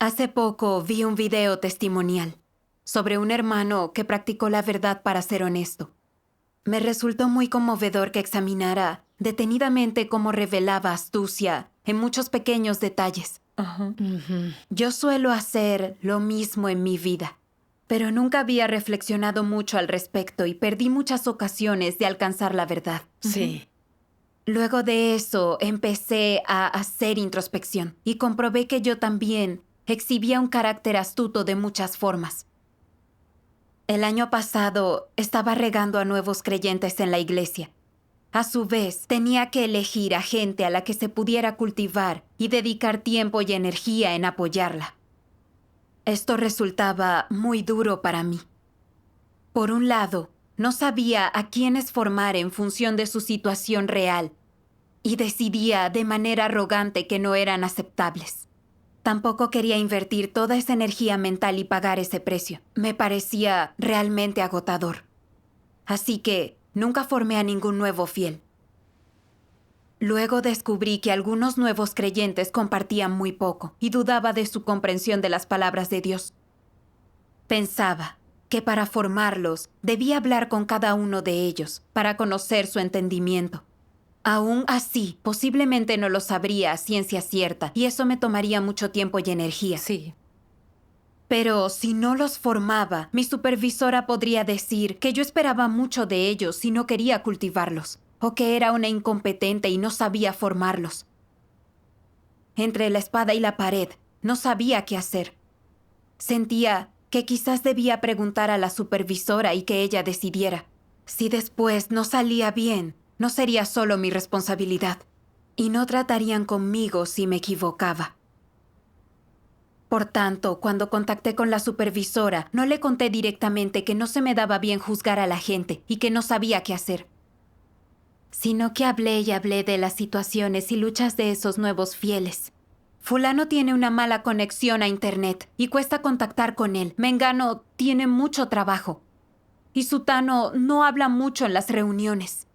Hace poco vi un video testimonial sobre un hermano que practicó la verdad para ser honesto. Me resultó muy conmovedor que examinara detenidamente cómo revelaba astucia en muchos pequeños detalles. Yo suelo hacer lo mismo en mi vida, pero nunca había reflexionado mucho al respecto y perdí muchas ocasiones de alcanzar la verdad. Sí. Luego de eso, empecé a hacer introspección y comprobé que yo también exhibía un carácter astuto de muchas formas. El año pasado estaba regando a nuevos creyentes en la iglesia. A su vez, tenía que elegir a gente a la que se pudiera cultivar y dedicar tiempo y energía en apoyarla. Esto resultaba muy duro para mí. Por un lado, no sabía a quiénes formar en función de su situación real y decidía de manera arrogante que no eran aceptables. Tampoco quería invertir toda esa energía mental y pagar ese precio. Me parecía realmente agotador. Así que nunca formé a ningún nuevo fiel. Luego descubrí que algunos nuevos creyentes compartían muy poco y dudaba de su comprensión de las palabras de Dios. Pensaba que para formarlos debía hablar con cada uno de ellos para conocer su entendimiento. Aún así, posiblemente no lo sabría a ciencia cierta y eso me tomaría mucho tiempo y energía. Sí. Pero si no los formaba, mi supervisora podría decir que yo esperaba mucho de ellos y no quería cultivarlos, o que era una incompetente y no sabía formarlos. Entre la espada y la pared, no sabía qué hacer. Sentía que quizás debía preguntar a la supervisora y que ella decidiera. Si después no salía bien, no sería solo mi responsabilidad, y no tratarían conmigo si me equivocaba. Por tanto, cuando contacté con la supervisora, no le conté directamente que no se me daba bien juzgar a la gente y que no sabía qué hacer, sino que hablé y hablé de las situaciones y luchas de esos nuevos fieles. Fulano tiene una mala conexión a internet y cuesta contactar con él. Mengano tiene mucho trabajo y Sutano no habla mucho en las reuniones.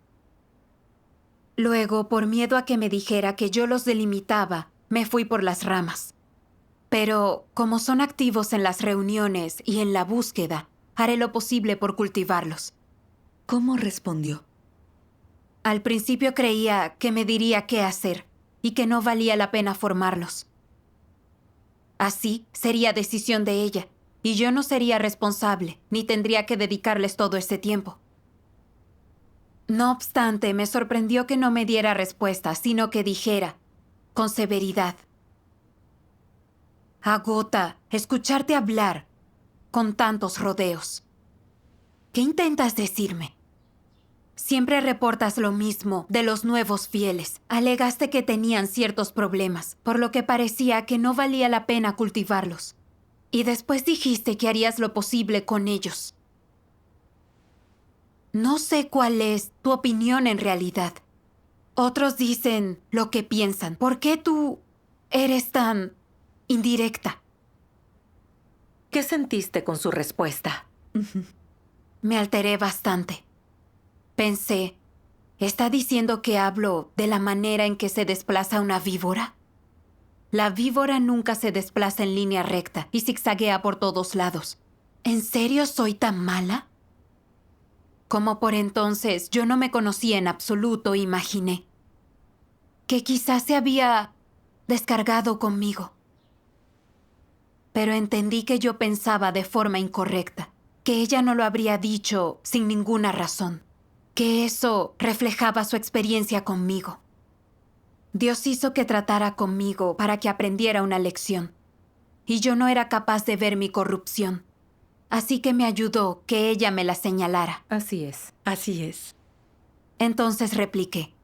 Luego, por miedo a que me dijera que yo los delimitaba, me fui por las ramas. Pero, como son activos en las reuniones y en la búsqueda, haré lo posible por cultivarlos. ¿Cómo respondió? Al principio creía que me diría qué hacer y que no valía la pena formarlos. Así sería decisión de ella, y yo no sería responsable, ni tendría que dedicarles todo ese tiempo. No obstante, me sorprendió que no me diera respuesta, sino que dijera, con severidad: agota escucharte hablar con tantos rodeos. ¿Qué intentas decirme? Siempre reportas lo mismo de los nuevos fieles. Alegaste que tenían ciertos problemas, por lo que parecía que no valía la pena cultivarlos. Y después dijiste que harías lo posible con ellos. No sé cuál es tu opinión en realidad. Otros dicen lo que piensan. ¿Por qué tú eres tan indirecta? ¿Qué sentiste con su respuesta? Me alteré bastante. Pensé, ¿está diciendo que hablo de la manera en que se desplaza una víbora? La víbora nunca se desplaza en línea recta y zigzaguea por todos lados. ¿En serio soy tan mala? Como por entonces yo no me conocía en absoluto, imaginé que quizás se había descargado conmigo. Pero entendí que yo pensaba de forma incorrecta, que ella no lo habría dicho sin ninguna razón, que eso reflejaba su experiencia conmigo. Dios hizo que tratara conmigo para que aprendiera una lección, y yo no era capaz de ver mi corrupción, así que me ayudó que ella me la señalara. Así es, así es. Entonces repliqué: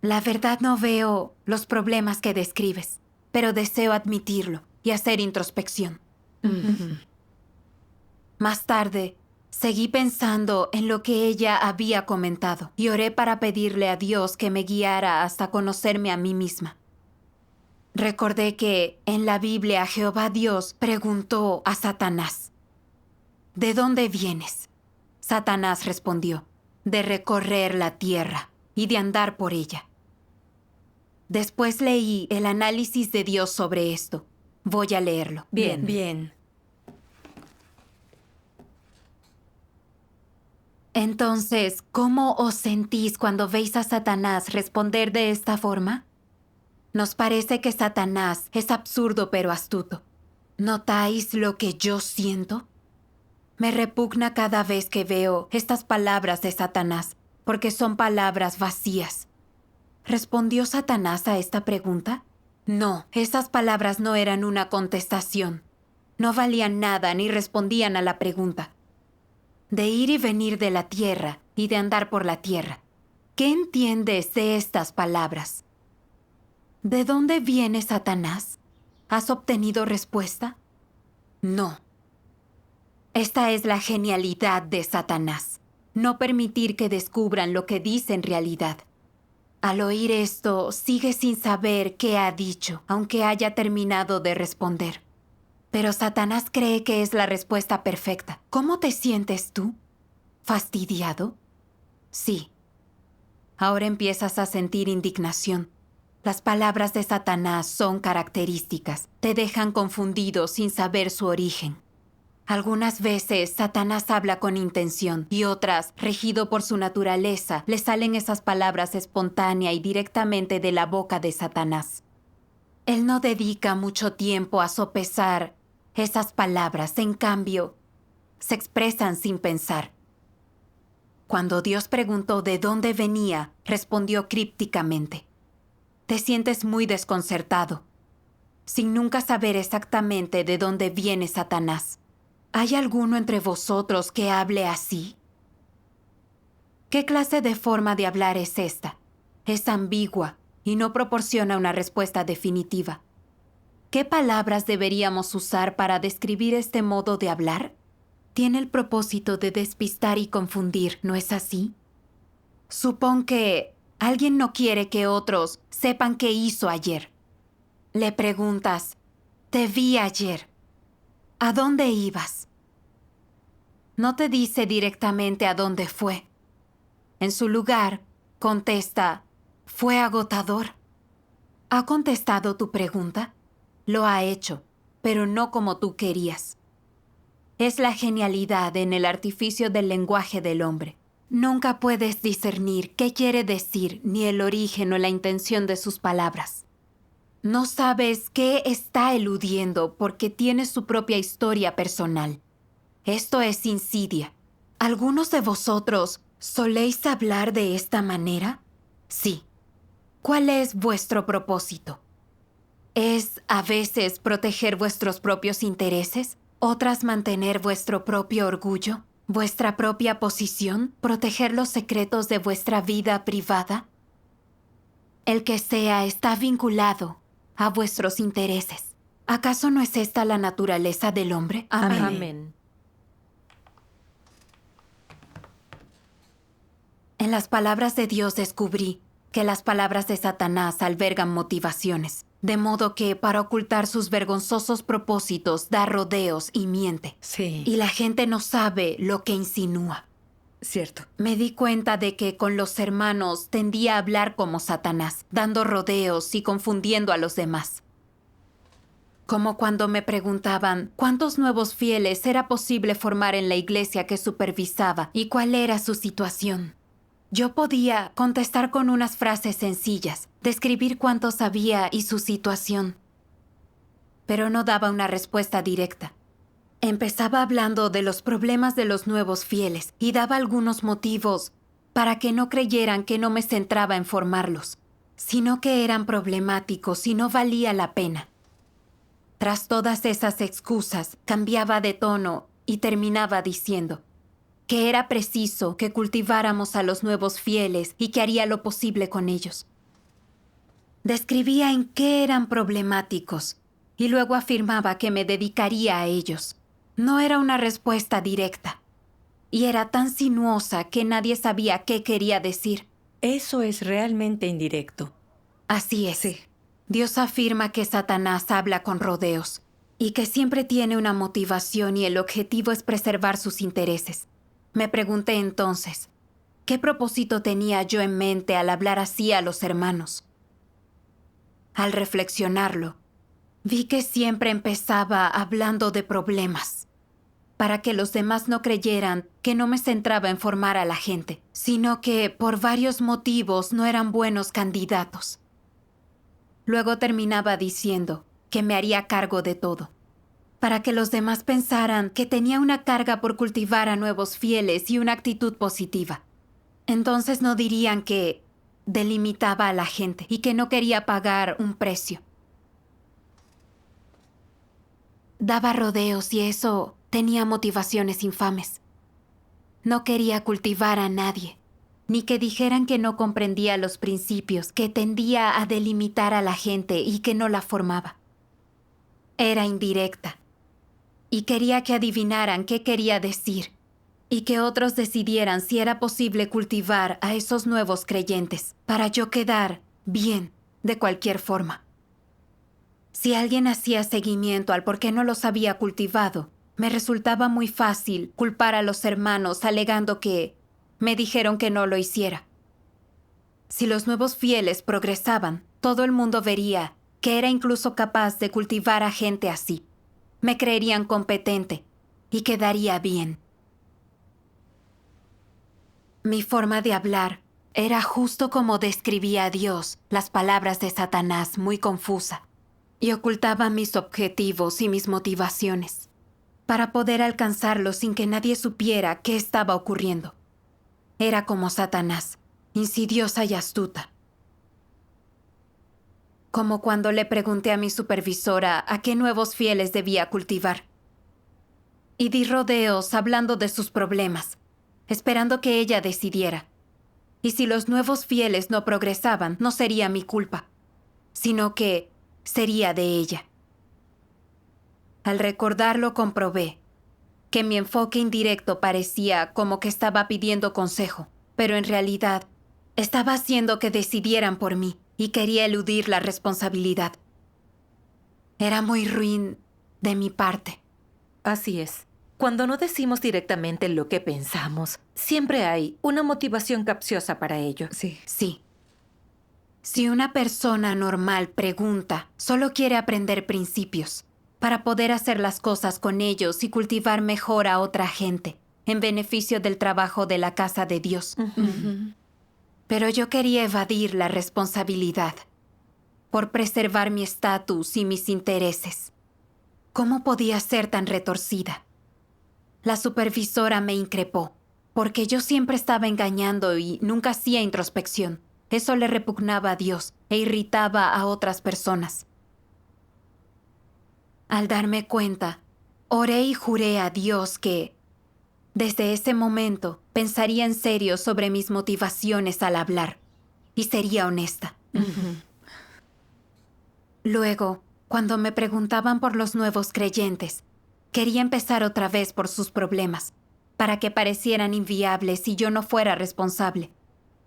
la verdad no veo los problemas que describes, pero deseo admitirlo y hacer introspección. Más tarde, seguí pensando en lo que ella había comentado y oré para pedirle a Dios que me guiara hasta conocerme a mí misma. Recordé que en la Biblia Jehová Dios preguntó a Satanás: ¿de dónde vienes? Satanás respondió: de recorrer la tierra y de andar por ella. Después leí el análisis de Dios sobre esto, Voy a leerlo. Bien, bien. Entonces, ¿cómo os sentís cuando veis a Satanás responder de esta forma? Nos parece que Satanás es absurdo pero astuto. ¿Notáis lo que yo siento? Me repugna cada vez que veo estas palabras de Satanás, porque son palabras vacías. ¿Respondió Satanás a esta pregunta? No, esas palabras no eran una contestación. No valían nada ni respondían a la pregunta. De ir y venir de la tierra y de andar por la tierra. ¿Qué entiendes de estas palabras? ¿De dónde viene Satanás? ¿Has obtenido respuesta? No. Esta es la genialidad de Satanás. No permitir que descubran lo que dice en realidad. Al oír esto, sigue sin saber qué ha dicho, aunque haya terminado de responder. Pero Satanás cree que es la respuesta perfecta. ¿Cómo te sientes tú? ¿Fastidiado? Sí. Ahora empiezas a sentir indignación. Las palabras de Satanás son características. Te dejan confundido sin saber su origen. Algunas veces Satanás habla con intención y otras, regido por su naturaleza, le salen esas palabras espontánea y directamente de la boca de Satanás. Él no dedica mucho tiempo a sopesar esas palabras, en cambio, se expresan sin pensar. Cuando Dios preguntó de dónde venía, respondió crípticamente. Te sientes muy desconcertado, sin nunca saber exactamente de dónde viene Satanás. ¿Hay alguno entre vosotros que hable así? ¿Qué clase de forma de hablar es esta? Es ambigua y no proporciona una respuesta definitiva. ¿Qué palabras deberíamos usar para describir este modo de hablar? Tiene el propósito de despistar y confundir, ¿no es así? Supón que alguien no quiere que otros sepan qué hizo ayer. Le preguntas, te vi ayer. ¿A dónde ibas? No te dice directamente a dónde fue. En su lugar, contesta, fue agotador. ¿Ha contestado tu pregunta? Lo ha hecho, pero no como tú querías. Es la genialidad en el artificio del lenguaje del hombre. Nunca puedes discernir qué quiere decir ni el origen o la intención de sus palabras. No sabes qué está eludiendo porque tiene su propia historia personal. Esto es insidia. ¿Algunos de vosotros soléis hablar de esta manera? Sí. ¿Cuál es vuestro propósito? ¿Es a veces proteger vuestros propios intereses? ¿Otras mantener vuestro propio orgullo? ¿Vuestra propia posición? ¿Proteger los secretos de vuestra vida privada? El que sea está vinculado a vuestros intereses. ¿Acaso no es esta la naturaleza del hombre? Amén. Amén. En las palabras de Dios descubrí que las palabras de Satanás albergan motivaciones, de modo que para ocultar sus vergonzosos propósitos da rodeos y miente. Sí. Y la gente no sabe lo que insinúa. Cierto. Me di cuenta de que con los hermanos tendía a hablar como Satanás, dando rodeos y confundiendo a los demás. Como cuando me preguntaban cuántos nuevos fieles era posible formar en la iglesia que supervisaba y cuál era su situación. Yo podía contestar con unas frases sencillas, describir cuántos había y su situación. Pero no daba una respuesta directa. Empezaba hablando de los problemas de los nuevos fieles y daba algunos motivos para que no creyeran que no me centraba en formarlos, sino que eran problemáticos y no valía la pena. Tras todas esas excusas, cambiaba de tono y terminaba diciendo que era preciso que cultiváramos a los nuevos fieles y que haría lo posible con ellos. Describía en qué eran problemáticos y luego afirmaba que me dedicaría a ellos. No era una respuesta directa y era tan sinuosa que nadie sabía qué quería decir. Eso es realmente indirecto. Así es. Sí. Dios afirma que Satanás habla con rodeos y que siempre tiene una motivación y el objetivo es preservar sus intereses. Me pregunté entonces, ¿qué propósito tenía yo en mente al hablar así a los hermanos? Al reflexionarlo, Vi que siempre empezaba hablando de problemas, para que los demás no creyeran que no me centraba en formar a la gente, sino que por varios motivos no eran buenos candidatos. Luego terminaba diciendo que me haría cargo de todo, para que los demás pensaran que tenía una carga por cultivar a nuevos fieles y una actitud positiva. Entonces no dirían que delimitaba a la gente y que no quería pagar un precio. Daba rodeos y eso tenía motivaciones infames. No quería cultivar a nadie, ni que dijeran que no comprendía los principios, que tendía a delimitar a la gente y que no la formaba. Era indirecta, y quería que adivinaran qué quería decir, y que otros decidieran si era posible cultivar a esos nuevos creyentes, para yo quedar bien de cualquier forma. Si alguien hacía seguimiento al por qué no los había cultivado, me resultaba muy fácil culpar a los hermanos alegando que me dijeron que no lo hiciera. Si los nuevos fieles progresaban, todo el mundo vería que era incluso capaz de cultivar a gente así. Me creerían competente y quedaría bien. Mi forma de hablar era justo como describía a Dios las palabras de Satanás, muy confusa, y ocultaba mis objetivos y mis motivaciones, para poder alcanzarlos sin que nadie supiera qué estaba ocurriendo. Era como Satanás, insidiosa y astuta. Como cuando le pregunté a mi supervisora a qué nuevos fieles debía cultivar. Y di rodeos hablando de sus problemas, esperando que ella decidiera. Y si los nuevos fieles no progresaban, no sería mi culpa, sino que sería de ella. Al recordarlo comprobé que mi enfoque indirecto parecía como que estaba pidiendo consejo, pero en realidad estaba haciendo que decidieran por mí y quería eludir la responsabilidad. Era muy ruin de mi parte. Así es. Cuando no decimos directamente lo que pensamos, siempre hay una motivación capciosa para ello. Sí. Sí. Si una persona normal pregunta, solo quiere aprender principios para poder hacer las cosas con ellos y cultivar mejor a otra gente, en beneficio del trabajo de la casa de Dios. Pero yo quería evadir la responsabilidad por preservar mi estatus y mis intereses. ¿Cómo podía ser tan retorcida? La supervisora me increpó, porque yo siempre estaba engañando y nunca hacía introspección. Eso le repugnaba a Dios e irritaba a otras personas. Al darme cuenta, oré y juré a Dios que, desde ese momento, pensaría en serio sobre mis motivaciones al hablar, y sería honesta. Luego, cuando me preguntaban por los nuevos creyentes, quería empezar otra vez por sus problemas, para que parecieran inviables y yo no fuera responsable.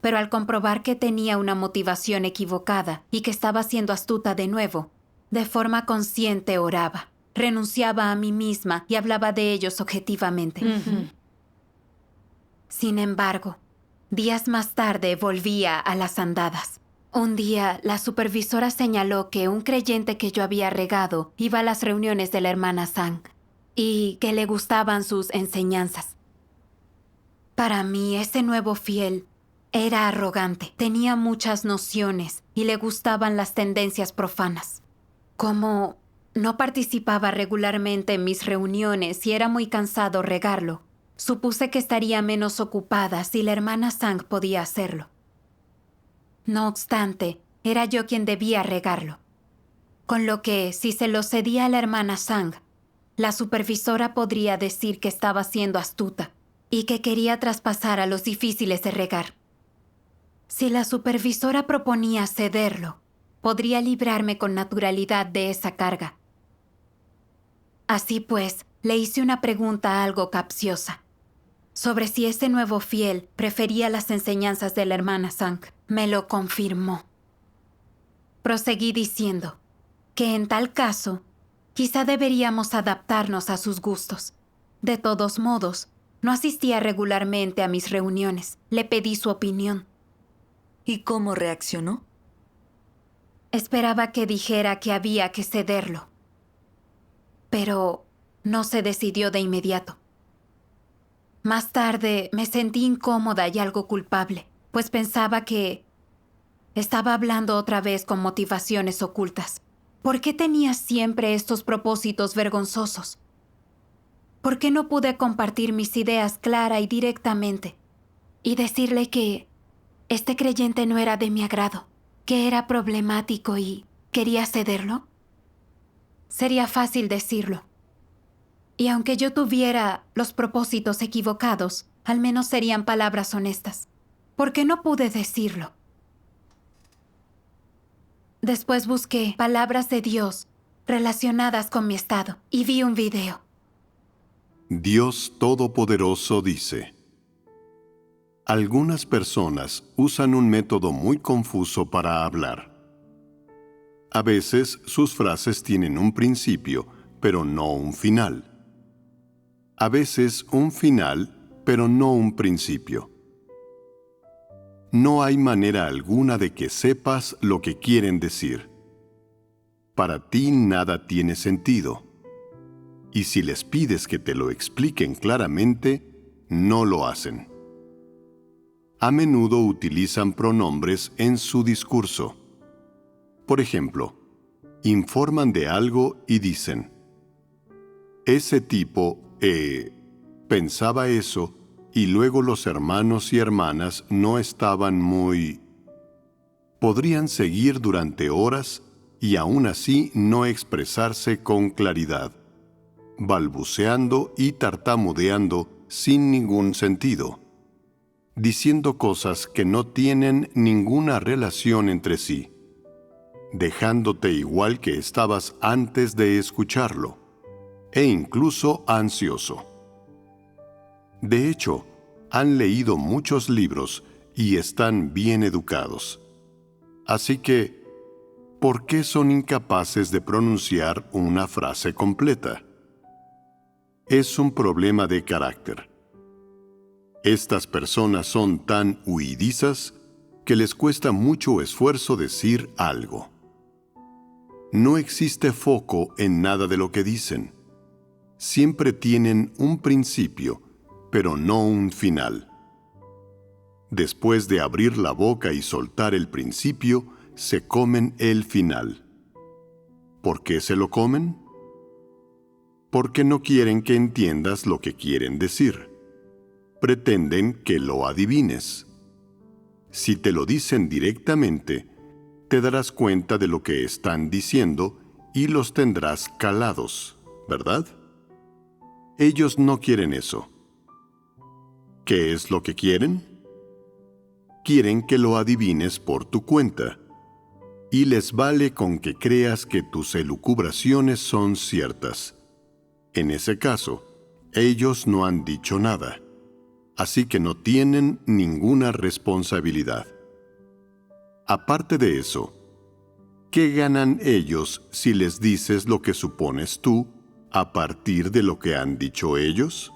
Pero al comprobar que tenía una motivación equivocada y que estaba siendo astuta de nuevo, de forma consciente oraba, renunciaba a mí misma y hablaba de ellos objetivamente. Sin embargo, días más tarde volvía a las andadas. Un día, la supervisora señaló que un creyente que yo había regado iba a las reuniones de la hermana Sang y que le gustaban sus enseñanzas. Para mí, ese nuevo fiel era arrogante, tenía muchas nociones y le gustaban las tendencias profanas. Como no participaba regularmente en mis reuniones y era muy cansado regarlo, supuse que estaría menos ocupada si la hermana Sang podía hacerlo. No obstante, era yo quien debía regarlo. Con lo que, si se lo cedía a la hermana Sang, la supervisora podría decir que estaba siendo astuta y que quería traspasar a los difíciles de regar. Si la supervisora proponía cederlo, podría librarme con naturalidad de esa carga. Así pues, le hice una pregunta algo capciosa, sobre si ese nuevo fiel prefería las enseñanzas de la hermana Sang. Me lo confirmó. Proseguí diciendo que en tal caso, quizá deberíamos adaptarnos a sus gustos. De todos modos, no asistía regularmente a mis reuniones. Le pedí su opinión. ¿Y cómo reaccionó? Esperaba que dijera que había que cederlo, pero no se decidió de inmediato. Más tarde me sentí incómoda y algo culpable, pues pensaba que estaba hablando otra vez con motivaciones ocultas. ¿Por qué tenía siempre estos propósitos vergonzosos? ¿Por qué no pude compartir mis ideas clara y directamente y decirle que este creyente no era de mi agrado, que era problemático y quería cederlo? Sería fácil decirlo. Y aunque yo tuviera los propósitos equivocados, al menos serían palabras honestas. ¿Por qué no pude decirlo? Después busqué palabras de Dios relacionadas con mi estado y vi un video. Dios Todopoderoso dice: algunas personas usan un método muy confuso para hablar. A veces sus frases tienen un principio, pero no un final. A veces un final, pero no un principio. No hay manera alguna de que sepas lo que quieren decir. Para ti nada tiene sentido. Y si les pides que te lo expliquen claramente, no lo hacen. A menudo utilizan pronombres en su discurso. Por ejemplo, informan de algo y dicen: ese tipo, pensaba eso, y luego los hermanos y hermanas no estaban muy... Podrían seguir durante horas y aún así no expresarse con claridad, balbuceando y tartamudeando sin ningún sentido, diciendo cosas que no tienen ninguna relación entre sí, dejándote igual que estabas antes de escucharlo, e incluso ansioso. De hecho, han leído muchos libros y están bien educados. Así que, ¿por qué son incapaces de pronunciar una frase completa? Es un problema de carácter. Estas personas son tan huidizas que les cuesta mucho esfuerzo decir algo. No existe foco en nada de lo que dicen. Siempre tienen un principio, pero no un final. Después de abrir la boca y soltar el principio, se comen el final. ¿Por qué se lo comen? Porque no quieren que entiendas lo que quieren decir. Pretenden que lo adivines. Si te lo dicen directamente, te darás cuenta de lo que están diciendo y los tendrás calados, ¿verdad? Ellos no quieren eso. ¿Qué es lo que quieren? Quieren que lo adivines por tu cuenta, y les vale con que creas que tus elucubraciones son ciertas. En ese caso, ellos no han dicho nada, así que no tienen ninguna responsabilidad. Aparte de eso, ¿qué ganan ellos si les dices lo que supones tú a partir de lo que han dicho ellos?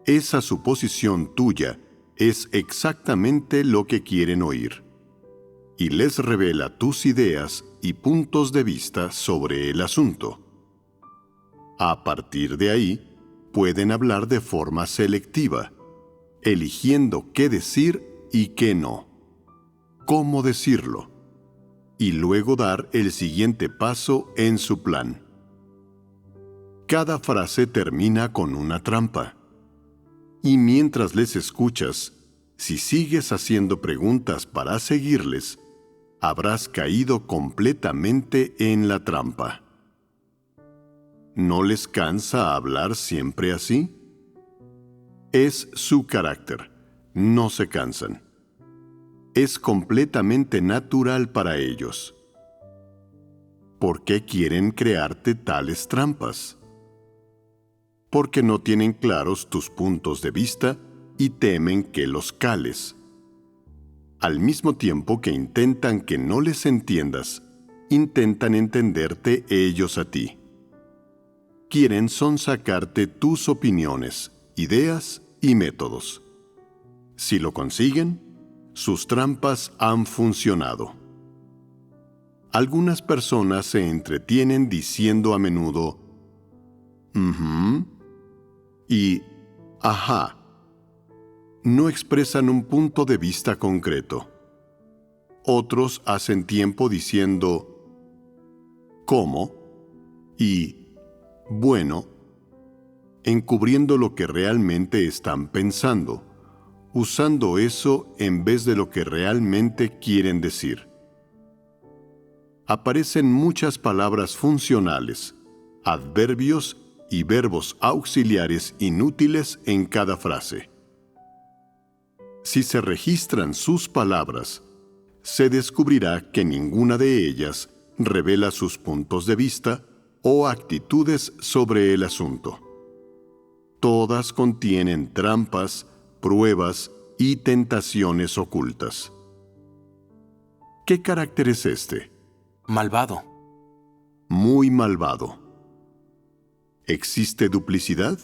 Esa suposición tuya es exactamente lo que quieren oír, y les revela tus ideas y puntos de vista sobre el asunto. A partir de ahí, pueden hablar de forma selectiva, eligiendo qué decir y qué no, cómo decirlo, y luego dar el siguiente paso en su plan. Cada frase termina con una trampa. Y mientras les escuchas, si sigues haciendo preguntas para seguirles, habrás caído completamente en la trampa. ¿No les cansa hablar siempre así? Es su carácter. No se cansan. Es completamente natural para ellos. ¿Por qué quieren crearte tales trampas? Porque no tienen claros tus puntos de vista y temen que los cales. Al mismo tiempo que intentan que no les entiendas, intentan entenderte ellos a ti. Quieren sonsacarte tus opiniones, ideas y métodos. Si lo consiguen, sus trampas han funcionado. Algunas personas se entretienen diciendo a menudo "ujú" y "ajá". No expresan un punto de vista concreto. Otros hacen tiempo diciendo "¿cómo?" y "bueno", encubriendo lo que realmente están pensando, usando eso en vez de lo que realmente quieren decir. Aparecen muchas palabras funcionales, adverbios y verbos auxiliares inútiles en cada frase. Si se registran sus palabras, se descubrirá que ninguna de ellas revela sus puntos de vista o actitudes sobre el asunto. Todas contienen trampas, pruebas y tentaciones ocultas. ¿Qué carácter es este? Malvado. Muy malvado. ¿Existe duplicidad?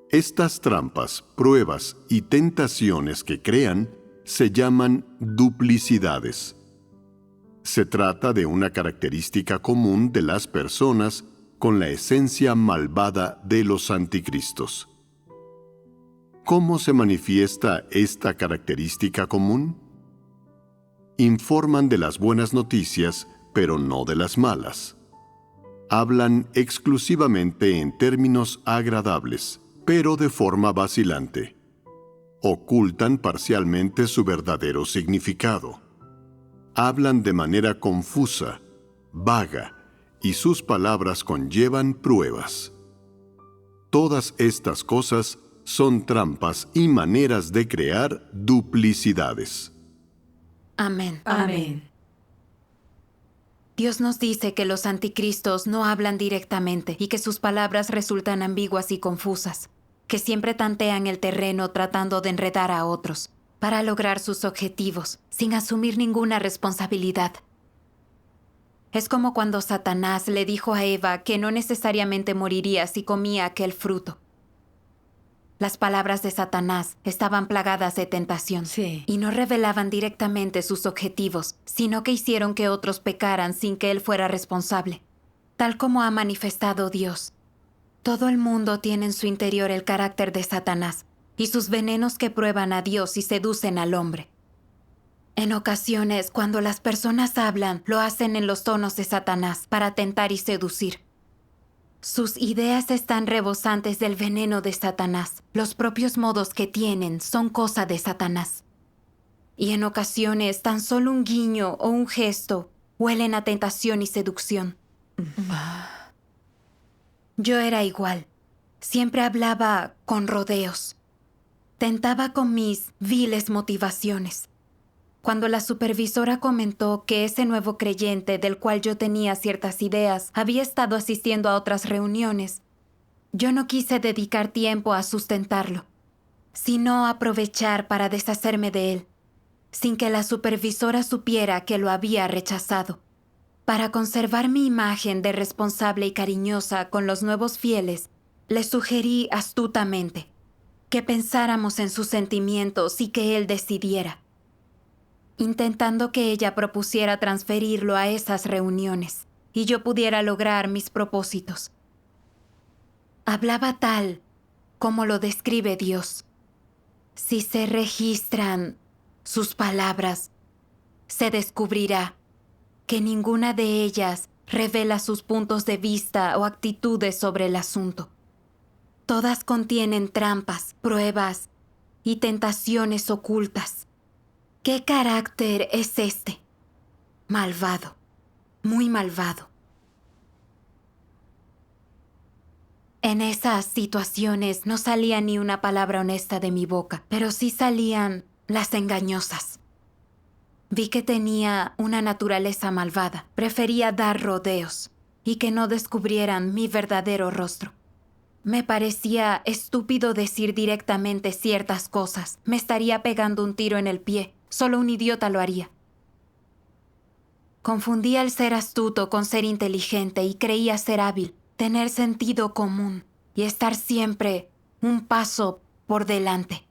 Estas trampas, pruebas y tentaciones que crean se llaman duplicidades. Se trata de una característica común de las personas con la esencia malvada de los anticristos. ¿Cómo se manifiesta esta característica común? Informan de las buenas noticias, pero no de las malas. Hablan exclusivamente en términos agradables, pero de forma vacilante. Ocultan parcialmente su verdadero significado. Hablan de manera confusa, vaga, y sus palabras conllevan pruebas. Todas estas cosas son trampas y maneras de crear duplicidades. Amén. Amén. Dios nos dice que los anticristos no hablan directamente y que sus palabras resultan ambiguas y confusas, que siempre tantean el terreno tratando de enredar a otros para lograr sus objetivos sin asumir ninguna responsabilidad. Es como cuando Satanás le dijo a Eva que no necesariamente moriría si comía aquel fruto. Las palabras de Satanás estaban plagadas de tentación y no revelaban directamente sus objetivos, sino que hicieron que otros pecaran sin que él fuera responsable, tal como ha manifestado Dios. Todo el mundo tiene en su interior el carácter de Satanás y sus venenos que prueban a Dios y seducen al hombre. En ocasiones, cuando las personas hablan, lo hacen en los tonos de Satanás para tentar y seducir. Sus ideas están rebosantes del veneno de Satanás. Los propios modos que tienen son cosa de Satanás. Y en ocasiones, tan solo un guiño o un gesto huelen a tentación y seducción. Yo era igual. Siempre hablaba con rodeos. Tentaba con mis viles motivaciones. Cuando la supervisora comentó que ese nuevo creyente del cual yo tenía ciertas ideas había estado asistiendo a otras reuniones, yo no quise dedicar tiempo a sustentarlo, sino aprovechar para deshacerme de él, sin que la supervisora supiera que lo había rechazado. Para conservar mi imagen de responsable y cariñosa con los nuevos fieles, le sugerí astutamente que pensáramos en sus sentimientos y que él decidiera, intentando que ella propusiera transferirlo a esas reuniones y yo pudiera lograr mis propósitos. Hablaba tal como lo describe Dios. Si se registran sus palabras, se descubrirá que ninguna de ellas revela sus puntos de vista o actitudes sobre el asunto. Todas contienen trampas, pruebas y tentaciones ocultas. ¿Qué carácter es este? Malvado, muy malvado. En esas situaciones no salía ni una palabra honesta de mi boca, pero sí salían las engañosas. Vi que tenía una naturaleza malvada. Prefería dar rodeos y que no descubrieran mi verdadero rostro. Me parecía estúpido decir directamente ciertas cosas. Me estaría pegando un tiro en el pie. Solo un idiota lo haría. Confundía el ser astuto con ser inteligente y creía ser hábil, tener sentido común y estar siempre un paso por delante.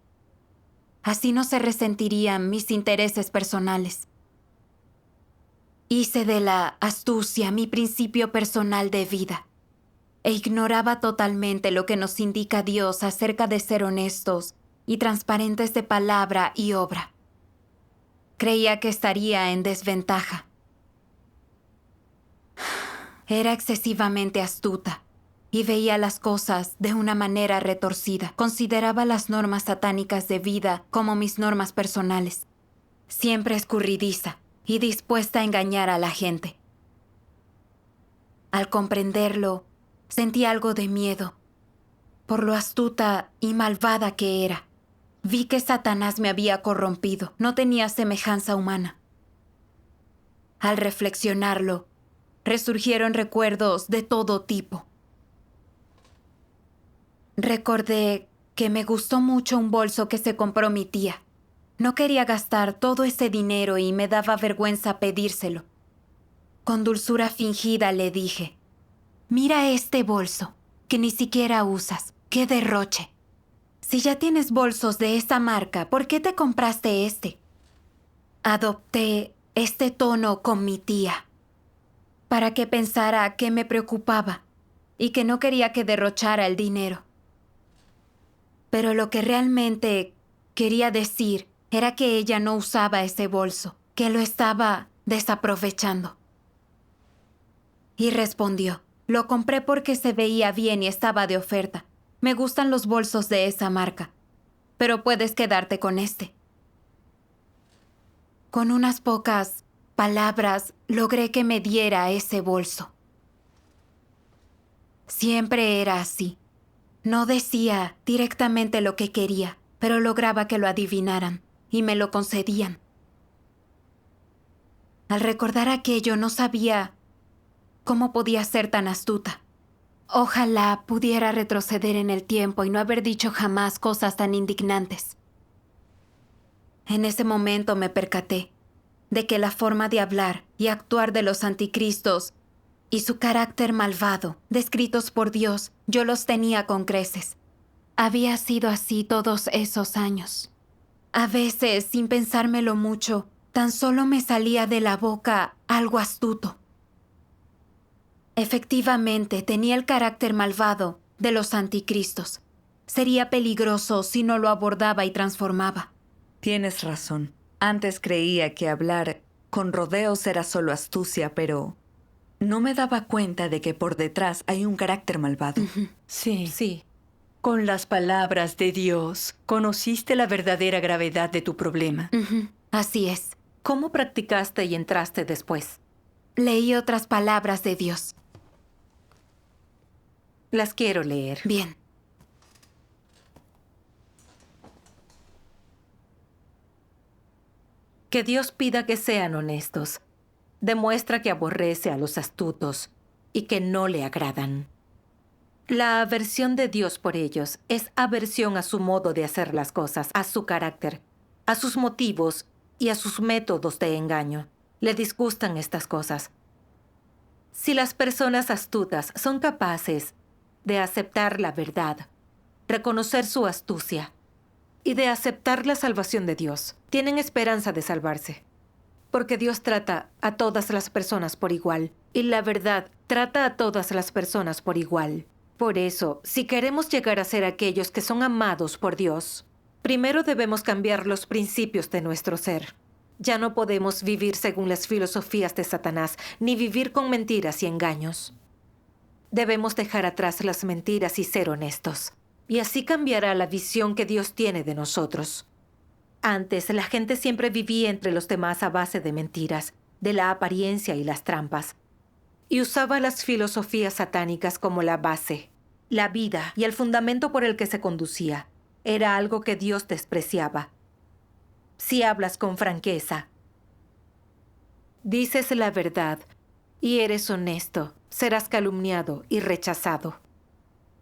Así no se resentirían mis intereses personales. Hice de la astucia mi principio personal de vida e ignoraba totalmente lo que nos indica Dios acerca de ser honestos y transparentes de palabra y obra. Creía que estaría en desventaja. Era excesivamente astuta y veía las cosas de una manera retorcida. Consideraba las normas satánicas de vida como mis normas personales. Siempre escurridiza y dispuesta a engañar a la gente. Al comprenderlo, sentí algo de miedo por lo astuta y malvada que era. Vi que Satanás me había corrompido. No tenía semejanza humana. Al reflexionarlo, resurgieron recuerdos de todo tipo. Recordé que me gustó mucho un bolso que se compró mi tía. No quería gastar todo ese dinero y me daba vergüenza pedírselo. Con dulzura fingida le dije: «Mira este bolso, que ni siquiera usas. ¡Qué derroche! Si ya tienes bolsos de esta marca, ¿por qué te compraste este?» Adopté este tono con mi tía para que pensara que me preocupaba y que no quería que derrochara el dinero. Pero lo que realmente quería decir era que ella no usaba ese bolso, que lo estaba desaprovechando. Y respondió: «Lo compré porque se veía bien y estaba de oferta. Me gustan los bolsos de esa marca, pero puedes quedarte con este». Con unas pocas palabras logré que me diera ese bolso. Siempre era así. No decía directamente lo que quería, pero lograba que lo adivinaran y me lo concedían. Al recordar aquello, no sabía cómo podía ser tan astuta. Ojalá pudiera retroceder en el tiempo y no haber dicho jamás cosas tan indignantes. En ese momento me percaté de que la forma de hablar y actuar de los anticristos y su carácter malvado, descritos por Dios, yo los tenía con creces. Había sido así todos esos años. A veces, sin pensármelo mucho, tan solo me salía de la boca algo astuto. Efectivamente, tenía el carácter malvado de los anticristos. Sería peligroso si no lo abordaba y transformaba. Tienes razón. Antes creía que hablar con rodeos era solo astucia, pero no me daba cuenta de que por detrás hay un carácter malvado. Sí. Sí. Con las palabras de Dios, conociste la verdadera gravedad de tu problema. Así es. ¿Cómo practicaste y entraste después? Leí otras palabras de Dios. Las quiero leer. Bien. Que Dios pida que sean honestos. Demuestra que aborrece a los astutos y que no le agradan. La aversión de Dios por ellos es aversión a su modo de hacer las cosas, a su carácter, a sus motivos y a sus métodos de engaño. Le disgustan estas cosas. Si las personas astutas son capaces de aceptar la verdad, reconocer su astucia y de aceptar la salvación de Dios, tienen esperanza de salvarse. Porque Dios trata a todas las personas por igual y la verdad trata a todas las personas por igual. Por eso, si queremos llegar a ser aquellos que son amados por Dios, primero debemos cambiar los principios de nuestro ser. Ya no podemos vivir según las filosofías de Satanás, ni vivir con mentiras y engaños. Debemos dejar atrás las mentiras y ser honestos. Y así cambiará la visión que Dios tiene de nosotros. Antes, la gente siempre vivía entre los demás a base de mentiras, de la apariencia y las trampas. Y usaba las filosofías satánicas como la base. La vida y el fundamento por el que se conducía era algo que Dios despreciaba. Si hablas con franqueza, dices la verdad y eres honesto, serás calumniado y rechazado.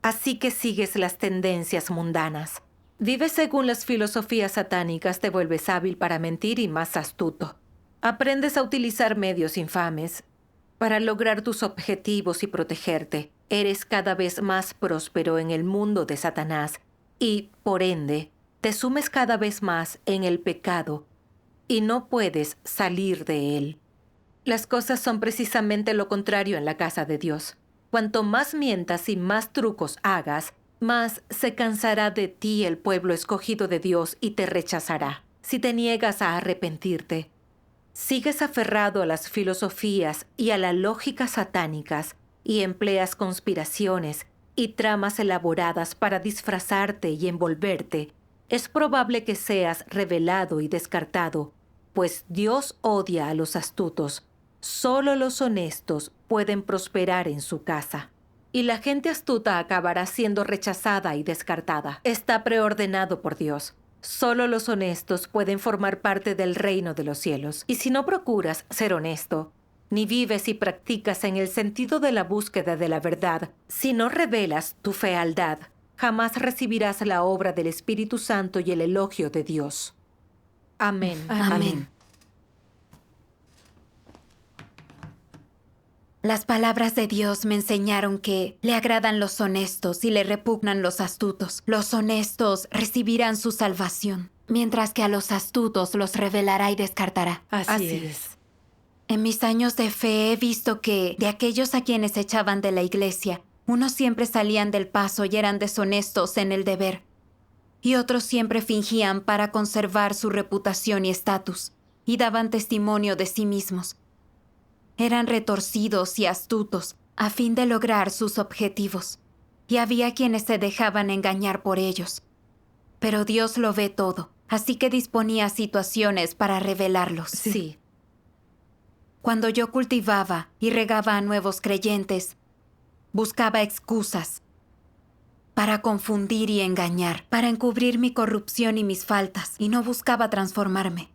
Así que sigues las tendencias mundanas. Vives según las filosofías satánicas, te vuelves hábil para mentir y más astuto. Aprendes a utilizar medios infames para lograr tus objetivos y protegerte. Eres cada vez más próspero en el mundo de Satanás y, por ende, te sumes cada vez más en el pecado y no puedes salir de él. Las cosas son precisamente lo contrario en la casa de Dios. Cuanto más mientas y más trucos hagas, más se cansará de ti el pueblo escogido de Dios y te rechazará. Si te niegas a arrepentirte, sigues aferrado a las filosofías y a la lógica satánicas y empleas conspiraciones y tramas elaboradas para disfrazarte y envolverte, es probable que seas revelado y descartado, pues Dios odia a los astutos. Solo los honestos pueden prosperar en su casa. Y la gente astuta acabará siendo rechazada y descartada. Está preordenado por Dios. Solo los honestos pueden formar parte del reino de los cielos. Y si no procuras ser honesto, ni vives y practicas en el sentido de la búsqueda de la verdad, si no revelas tu fealdad, jamás recibirás la obra del Espíritu Santo y el elogio de Dios. Amén. Amén. Las palabras de Dios me enseñaron que le agradan los honestos y le repugnan los astutos. Los honestos recibirán su salvación, mientras que a los astutos los revelará y descartará. Así es. En mis años de fe he visto que de aquellos a quienes echaban de la iglesia, unos siempre salían del paso y eran deshonestos en el deber, y otros siempre fingían para conservar su reputación y estatus, y daban testimonio de sí mismos. Eran retorcidos y astutos a fin de lograr sus objetivos, y había quienes se dejaban engañar por ellos. Pero Dios lo ve todo, así que disponía situaciones para revelarlos. Sí. Cuando yo cultivaba y regaba a nuevos creyentes, buscaba excusas para confundir y engañar, para encubrir mi corrupción y mis faltas, y no buscaba transformarme,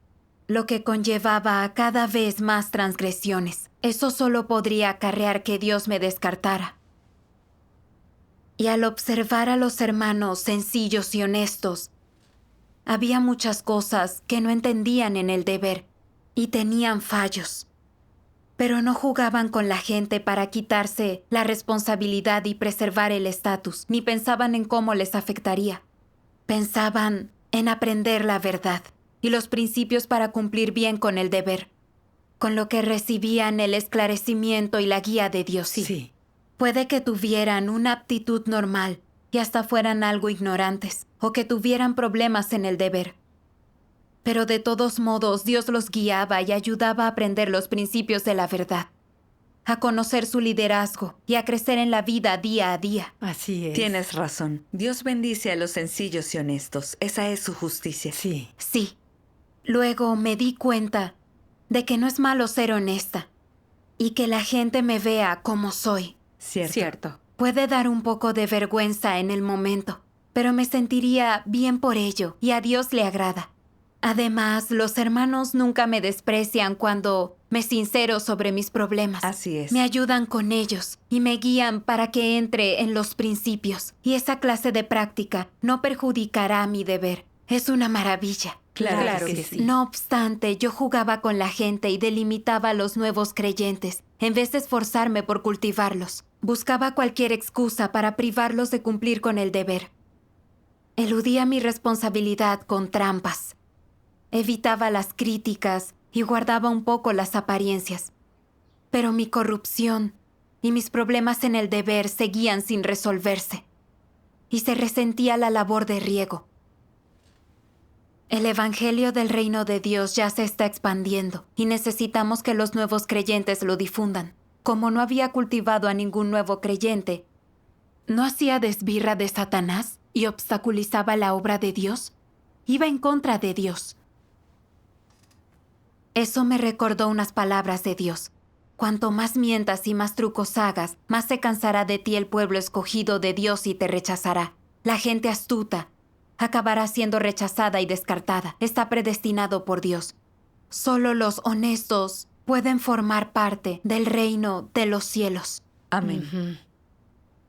lo que conllevaba a cada vez más transgresiones. Eso solo podría acarrear que Dios me descartara. Y al observar a los hermanos sencillos y honestos, había muchas cosas que no entendían en el deber y tenían fallos. Pero no jugaban con la gente para quitarse la responsabilidad y preservar el estatus, ni pensaban en cómo les afectaría. Pensaban en aprender la verdad y los principios para cumplir bien con el deber, con lo que recibían el esclarecimiento y la guía de Dios. Sí. Puede que tuvieran una aptitud normal y hasta fueran algo ignorantes, o que tuvieran problemas en el deber. Pero de todos modos, Dios los guiaba y ayudaba a aprender los principios de la verdad, a conocer su liderazgo y a crecer en la vida día a día. Así es. Tienes razón. Dios bendice a los sencillos y honestos. Esa es su justicia. Sí. Sí. Luego me di cuenta de que no es malo ser honesta y que la gente me vea como soy. Cierto. Puede dar un poco de vergüenza en el momento, pero me sentiría bien por ello y a Dios le agrada. Además, los hermanos nunca me desprecian cuando me sincero sobre mis problemas. Así es. Me ayudan con ellos y me guían para que entre en los principios. Y esa clase de práctica no perjudicará mi deber. Es una maravilla. Claro que sí. No obstante, yo jugaba con la gente y delimitaba a los nuevos creyentes, en vez de esforzarme por cultivarlos. Buscaba cualquier excusa para privarlos de cumplir con el deber. Eludía mi responsabilidad con trampas. Evitaba las críticas y guardaba un poco las apariencias. Pero mi corrupción y mis problemas en el deber seguían sin resolverse, y se resentía la labor de riego. El Evangelio del Reino de Dios ya se está expandiendo y necesitamos que los nuevos creyentes lo difundan. Como no había cultivado a ningún nuevo creyente, ¿no hacía desbirra de Satanás y obstaculizaba la obra de Dios? Iba en contra de Dios. Eso me recordó unas palabras de Dios. Cuanto más mientas y más trucos hagas, más se cansará de ti el pueblo escogido de Dios y te rechazará. La gente astuta acabará siendo rechazada y descartada. Está predestinado por Dios. Solo los honestos pueden formar parte del reino de los cielos. Amén.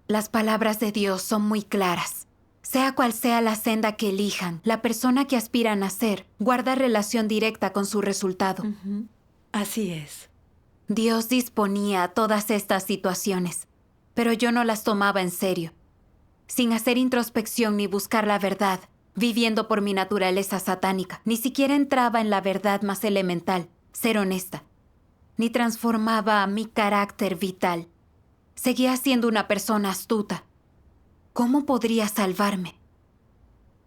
Las palabras de Dios son muy claras. Sea cual sea la senda que elijan, la persona que aspiran a ser guarda relación directa con su resultado. Así es. Dios disponía todas estas situaciones, pero yo no las tomaba en serio. Sin hacer introspección ni buscar la verdad, viviendo por mi naturaleza satánica, ni siquiera entraba en la verdad más elemental, ser honesta. ni transformaba mi carácter vital. Seguía siendo una persona astuta. ¿Cómo podría salvarme?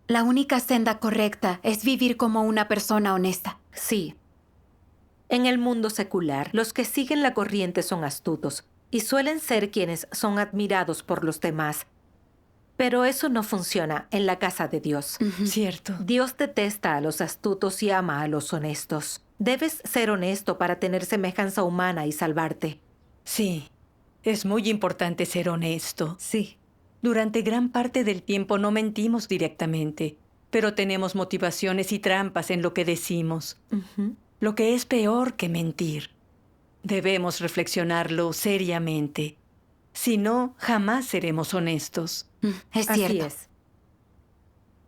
La única senda correcta es vivir como una persona honesta. Sí. En el mundo secular, los que siguen la corriente son astutos y suelen ser quienes son admirados por los demás. Pero eso no funciona en la casa de Dios. Cierto. Dios detesta a los astutos y ama a los honestos. Debes ser honesto para tener semejanza humana y salvarte. Sí, es muy importante ser honesto. Sí. Durante gran parte del tiempo no mentimos directamente, pero tenemos motivaciones y trampas en lo que decimos. Lo que es peor que mentir. Debemos reflexionarlo seriamente. Si no, jamás seremos honestos. Es Así cierto. es.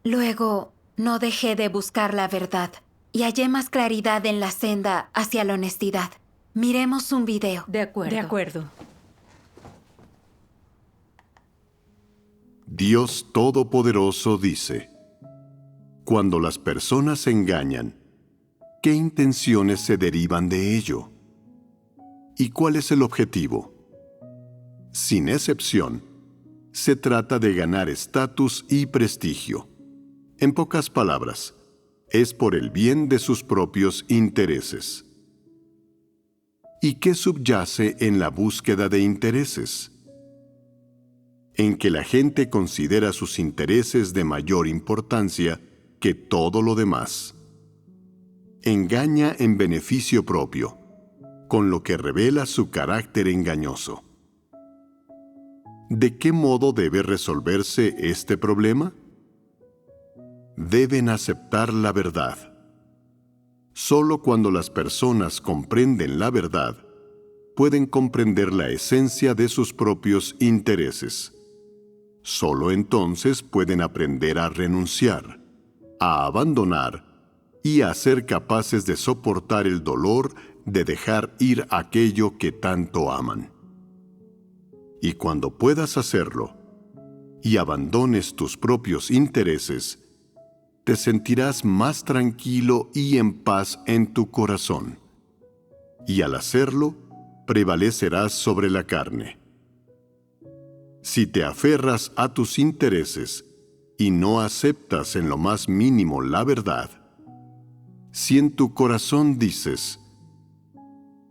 Luego, no dejé de buscar la verdad y hallé más claridad en la senda hacia la honestidad. Miremos un video. De acuerdo. De acuerdo. Dios Todopoderoso dice: cuando las personas se engañan, ¿qué intenciones se derivan de ello? ¿Y cuál es el objetivo? Sin excepción, se trata de ganar estatus y prestigio. En pocas palabras, es por el bien de sus propios intereses. ¿Y qué subyace en la búsqueda de intereses? En que la gente considera sus intereses de mayor importancia que todo lo demás. Engaña en beneficio propio, con lo que revela su carácter engañoso. ¿De qué modo debe resolverse este problema? Deben aceptar la verdad. Solo cuando las personas comprenden la verdad, pueden comprender la esencia de sus propios intereses. Solo entonces pueden aprender a renunciar, a abandonar y a ser capaces de soportar el dolor de dejar ir aquello que tanto aman. Y cuando puedas hacerlo y abandones tus propios intereses, te sentirás más tranquilo y en paz en tu corazón. Y al hacerlo, prevalecerás sobre la carne. Si te aferras a tus intereses y no aceptas en lo más mínimo la verdad, si en tu corazón dices: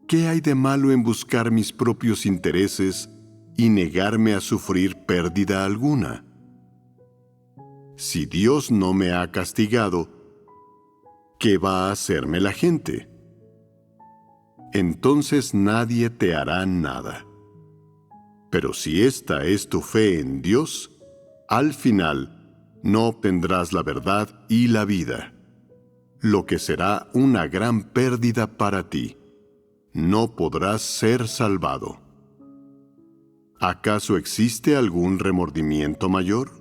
¿qué hay de malo en buscar mis propios intereses y negarme a sufrir pérdida alguna? Si Dios no me ha castigado, ¿qué va a hacerme la gente? Entonces nadie te hará nada. Pero si esta es tu fe en Dios, al final no obtendrás la verdad y la vida, lo que será una gran pérdida para ti. No podrás ser salvado. ¿Acaso existe algún remordimiento mayor?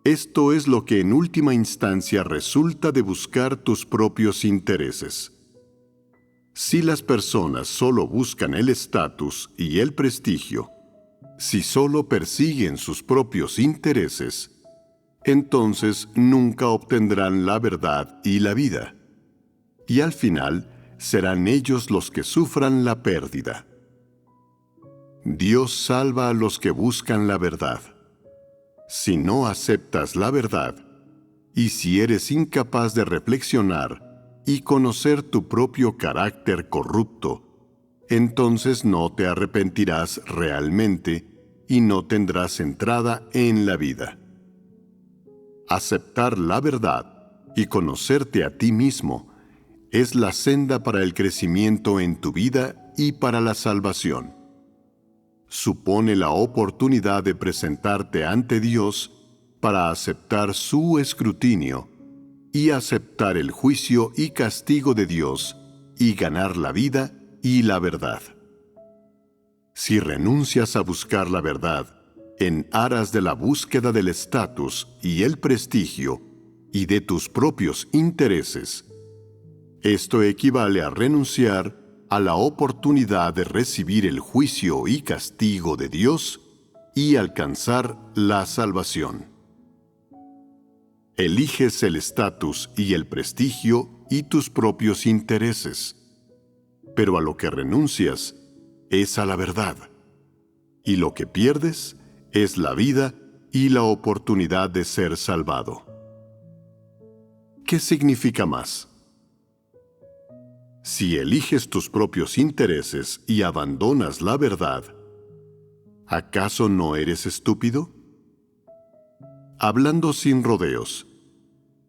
Esto es lo que en última instancia resulta de buscar tus propios intereses. Si las personas solo buscan el estatus y el prestigio, si solo persiguen sus propios intereses, entonces nunca obtendrán la verdad y la vida. Y al final serán ellos los que sufran la pérdida. Dios salva a los que buscan la verdad. Si no aceptas la verdad, y si eres incapaz de reflexionar y conocer tu propio carácter corrupto, entonces no te arrepentirás realmente y no tendrás entrada en la vida. Aceptar la verdad y conocerte a ti mismo es la senda para el crecimiento en tu vida y para la salvación. Supone la oportunidad de presentarte ante Dios para aceptar su escrutinio y aceptar el juicio y castigo de Dios y ganar la vida y la verdad. Si renuncias a buscar la verdad en aras de la búsqueda del estatus y el prestigio y de tus propios intereses, esto equivale a renunciar a la oportunidad de recibir el juicio y castigo de Dios y alcanzar la salvación. Eliges el estatus y el prestigio y tus propios intereses. pero a lo que renuncias es a la verdad, y lo que pierdes es la vida y la oportunidad de ser salvado. ¿Qué significa más? Si eliges tus propios intereses y abandonas la verdad, ¿acaso no eres estúpido? Hablando sin rodeos,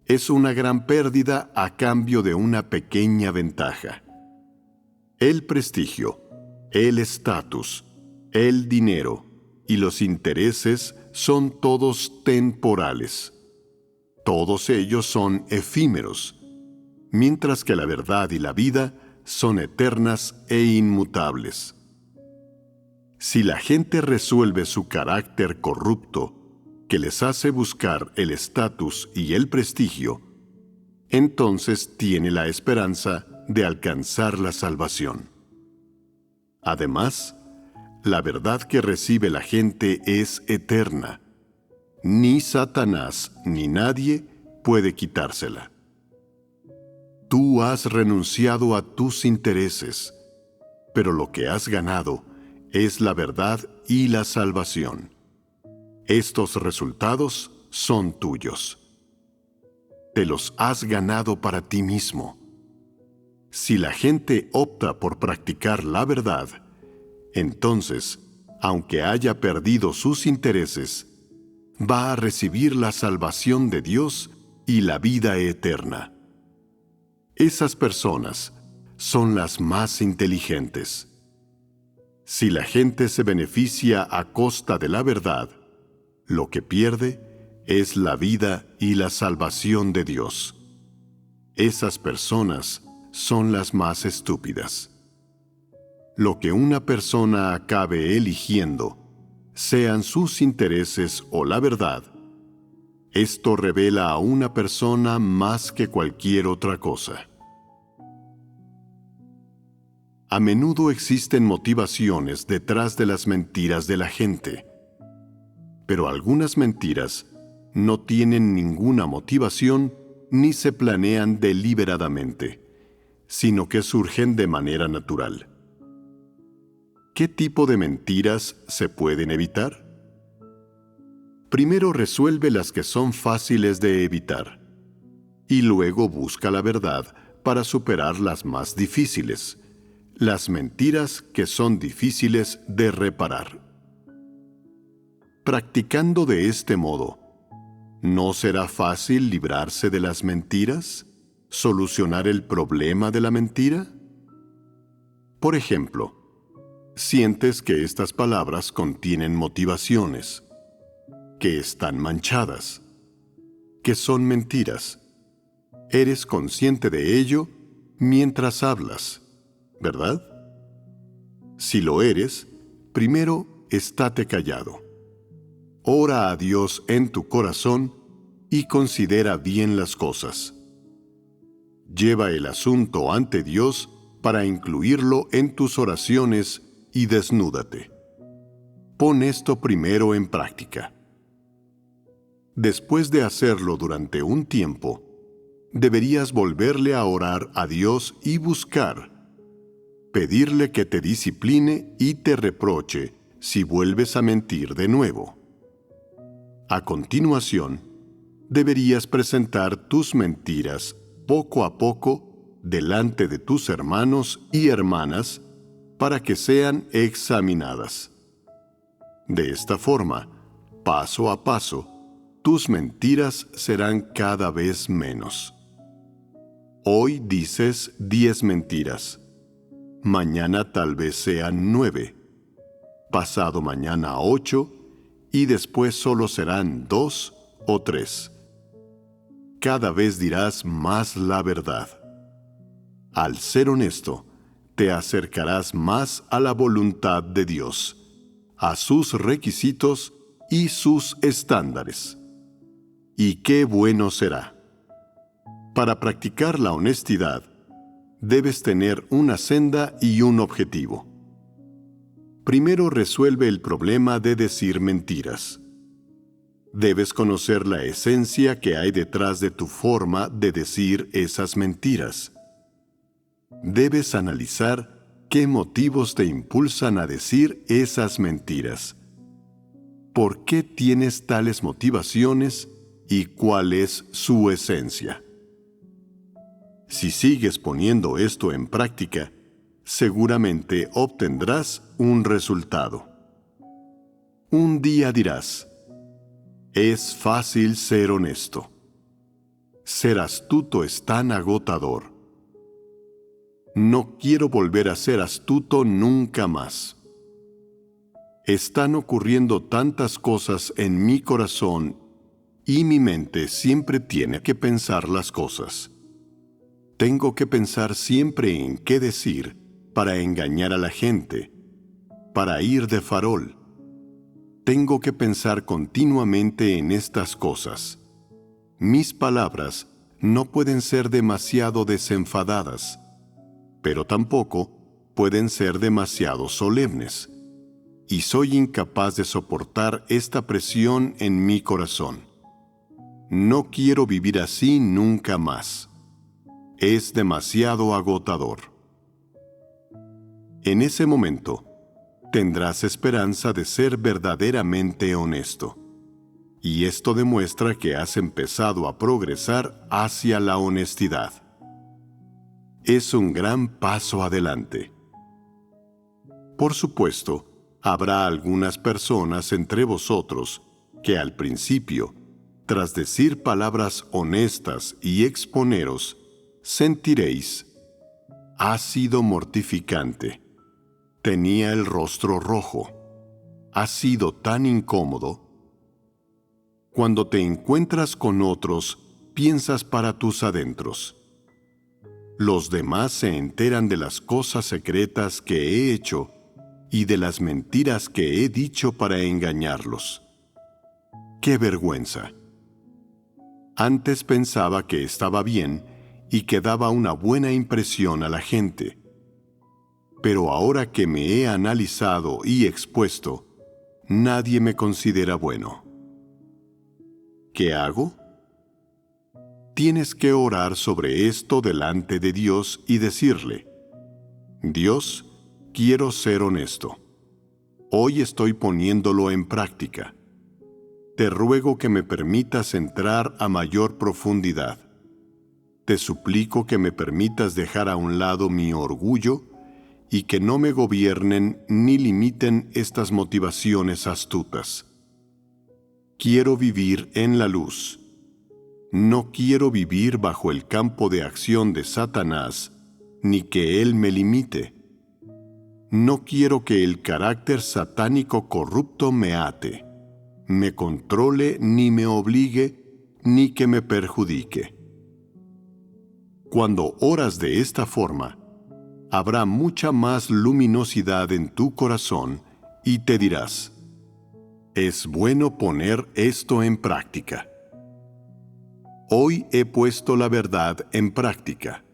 es una gran pérdida a cambio de una pequeña ventaja. El prestigio, el estatus, el dinero y los intereses son todos temporales. Todos ellos son efímeros, mientras que la verdad y la vida son eternas e inmutables. Si la gente resuelve su carácter corrupto, que les hace buscar el estatus y el prestigio, entonces tiene la esperanza de alcanzar la salvación. Además, la verdad que recibe la gente es eterna. Ni Satanás ni nadie puede quitársela. Tú has renunciado a tus intereses, pero lo que has ganado es la verdad y la salvación. Estos resultados son tuyos. Te los has ganado para ti mismo. Si la gente opta por practicar la verdad, entonces, aunque haya perdido sus intereses, va a recibir la salvación de Dios y la vida eterna. Esas personas son las más inteligentes. Si la gente se beneficia a costa de la verdad, lo que pierde es la vida y la salvación de Dios. Esas personas son las más estúpidas. Lo que una persona acabe eligiendo, sean sus intereses o la verdad, esto revela a una persona más que cualquier otra cosa. A menudo existen motivaciones detrás de las mentiras de la gente, pero algunas mentiras no tienen ninguna motivación ni se planean deliberadamente, sino que surgen de manera natural. ¿Qué tipo de mentiras se pueden evitar? Primero resuelve las que son fáciles de evitar, y luego busca la verdad para superar las más difíciles, las mentiras que son difíciles de reparar. Practicando de este modo, ¿no será fácil librarse de las mentiras? ¿Solucionar el problema de la mentira? Por ejemplo, sientes que estas palabras contienen motivaciones, que están manchadas, que son mentiras. Eres consciente de ello mientras hablas, ¿verdad? Si lo eres, primero estate callado. Ora a Dios en tu corazón y considera bien las cosas. Lleva el asunto ante Dios para incluirlo en tus oraciones y desnúdate. Pon esto primero en práctica. Después de hacerlo durante un tiempo, deberías volverle a orar a Dios y buscar, pedirle que te discipline y te reproche si vuelves a mentir de nuevo. A continuación, deberías presentar tus mentiras poco a poco delante de tus hermanos y hermanas para que sean examinadas. De esta forma, paso a paso, tus mentiras serán cada vez menos. Hoy dices 10 mentiras. Mañana tal vez sean 9. Pasado mañana 8 y después solo serán 2 o 3. Cada vez dirás más la verdad. Al ser honesto, te acercarás más a la voluntad de Dios, a sus requisitos y sus estándares. Y qué bueno será. Para practicar la honestidad, debes tener una senda y un objetivo. Primero resuelve el problema de decir mentiras. Debes conocer la esencia que hay detrás de tu forma de decir esas mentiras. Debes analizar qué motivos te impulsan a decir esas mentiras. ¿Por qué tienes tales motivaciones y cuál es su esencia? Si sigues poniendo esto en práctica, seguramente obtendrás un resultado. Un día dirás: es fácil ser honesto. Ser astuto es tan agotador. No quiero volver a ser astuto nunca más. Están ocurriendo tantas cosas en mi corazón y mi mente siempre tiene que pensar las cosas. Tengo que pensar siempre en qué decir para engañar a la gente, para ir de farol. Tengo que pensar continuamente en estas cosas. Mis palabras no pueden ser demasiado desenfadadas, pero tampoco pueden ser demasiado solemnes. Y soy incapaz de soportar esta presión en mi corazón. No quiero vivir así nunca más. Es demasiado agotador. En ese momento, tendrás esperanza de ser verdaderamente honesto. Y esto demuestra que has empezado a progresar hacia la honestidad. Es un gran paso adelante. Por supuesto, habrá algunas personas entre vosotros que al principio, tras decir palabras honestas y exponeros, sentiréis: ha sido mortificante. Tenía el rostro rojo. Ha sido tan incómodo. Cuando te encuentras con otros, piensas para tus adentros: los demás se enteran de las cosas secretas que he hecho y de las mentiras que he dicho para engañarlos. ¡Qué vergüenza! Antes pensaba que estaba bien y que daba una buena impresión a la gente. Pero ahora que me he analizado y expuesto, nadie me considera bueno. ¿Qué hago? Tienes que orar sobre esto delante de Dios y decirle: Dios, quiero ser honesto. Hoy estoy poniéndolo en práctica. Te ruego que me permitas entrar a mayor profundidad. Te suplico que me permitas dejar a un lado mi orgullo y que no me gobiernen ni limiten estas motivaciones astutas. Quiero vivir en la luz. No quiero vivir bajo el campo de acción de Satanás, ni que él me limite. No quiero que el carácter satánico corrupto me ate, me controle ni me obligue, ni que me perjudique. Cuando oras de esta forma, habrá mucha más luminosidad en tu corazón y te dirás: es bueno poner esto en práctica. Hoy he puesto la verdad en práctica.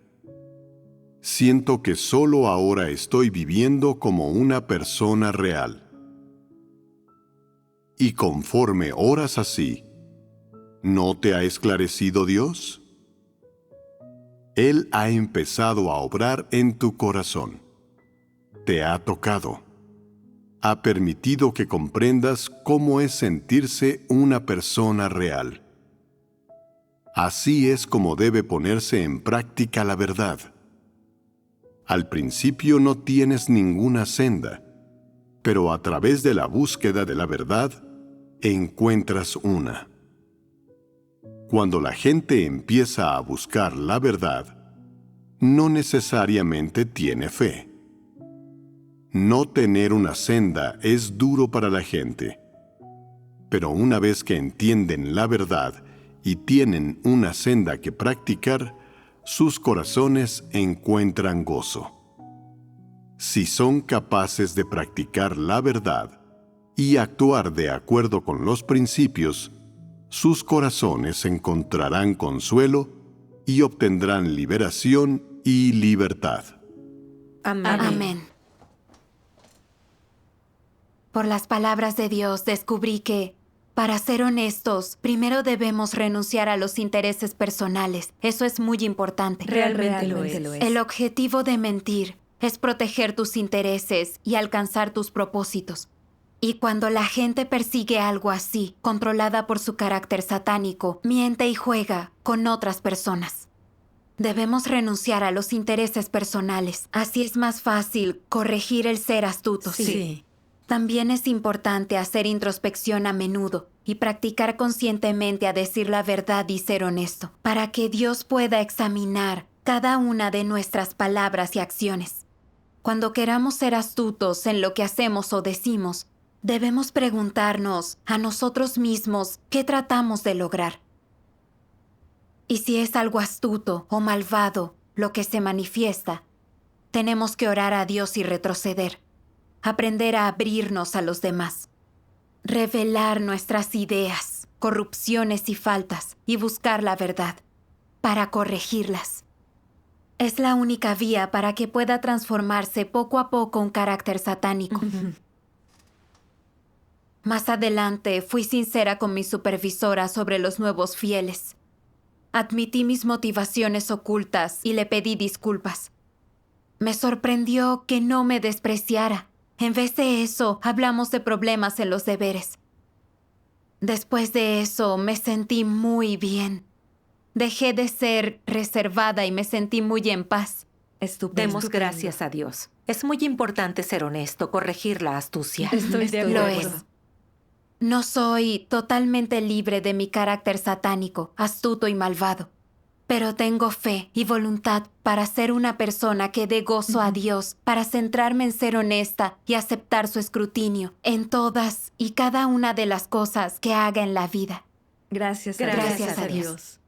Siento que solo ahora estoy viviendo como una persona real. Y conforme oras así, ¿no te ha esclarecido Dios? Él ha empezado a obrar en tu corazón. Te ha tocado. Ha permitido que comprendas cómo es sentirse una persona real. Así es como debe ponerse en práctica la verdad. Al principio no tienes ninguna senda, pero a través de la búsqueda de la verdad, encuentras una. Cuando la gente empieza a buscar la verdad, no necesariamente tiene fe. No tener una senda es duro para la gente, pero una vez que entienden la verdad y tienen una senda que practicar, sus corazones encuentran gozo. Si son capaces de practicar la verdad y actuar de acuerdo con los principios, sus corazones encontrarán consuelo y obtendrán liberación y libertad. Amén. Amén. Por las palabras de Dios descubrí que, para ser honestos, primero debemos renunciar a los intereses personales. Eso es muy importante. Realmente lo es. El objetivo de mentir es proteger tus intereses y alcanzar tus propósitos. Y cuando la gente persigue algo así, controlada por su carácter satánico, miente y juega con otras personas. Debemos renunciar a los intereses personales. Así es más fácil corregir el ser astutos. Sí. También es importante hacer introspección a menudo y practicar conscientemente a decir la verdad y ser honesto, para que Dios pueda examinar cada una de nuestras palabras y acciones. Cuando queramos ser astutos en lo que hacemos o decimos, debemos preguntarnos a nosotros mismos qué tratamos de lograr. Y si es algo astuto o malvado lo que se manifiesta, tenemos que orar a Dios y retroceder, aprender a abrirnos a los demás, revelar nuestras ideas, corrupciones y faltas y buscar la verdad para corregirlas. Es la única vía para que pueda transformarse poco a poco un carácter satánico. Más adelante fui sincera con mi supervisora sobre los nuevos fieles. Admití mis motivaciones ocultas y le pedí disculpas. Me sorprendió que no me despreciara. En vez de eso, hablamos de problemas en los deberes. Después de eso, me sentí muy bien. Dejé de ser reservada y me sentí muy en paz. Estupendo. Demos gracias a Dios. Es muy importante ser honesto, corregir la astucia. Estoy de Lo acuerdo. es. No soy totalmente libre de mi carácter satánico, astuto y malvado, pero tengo fe y voluntad para ser una persona que dé gozo a Dios, para centrarme en ser honesta y aceptar su escrutinio en todas y cada una de las cosas que haga en la vida. Gracias a Gracias Dios. a Dios.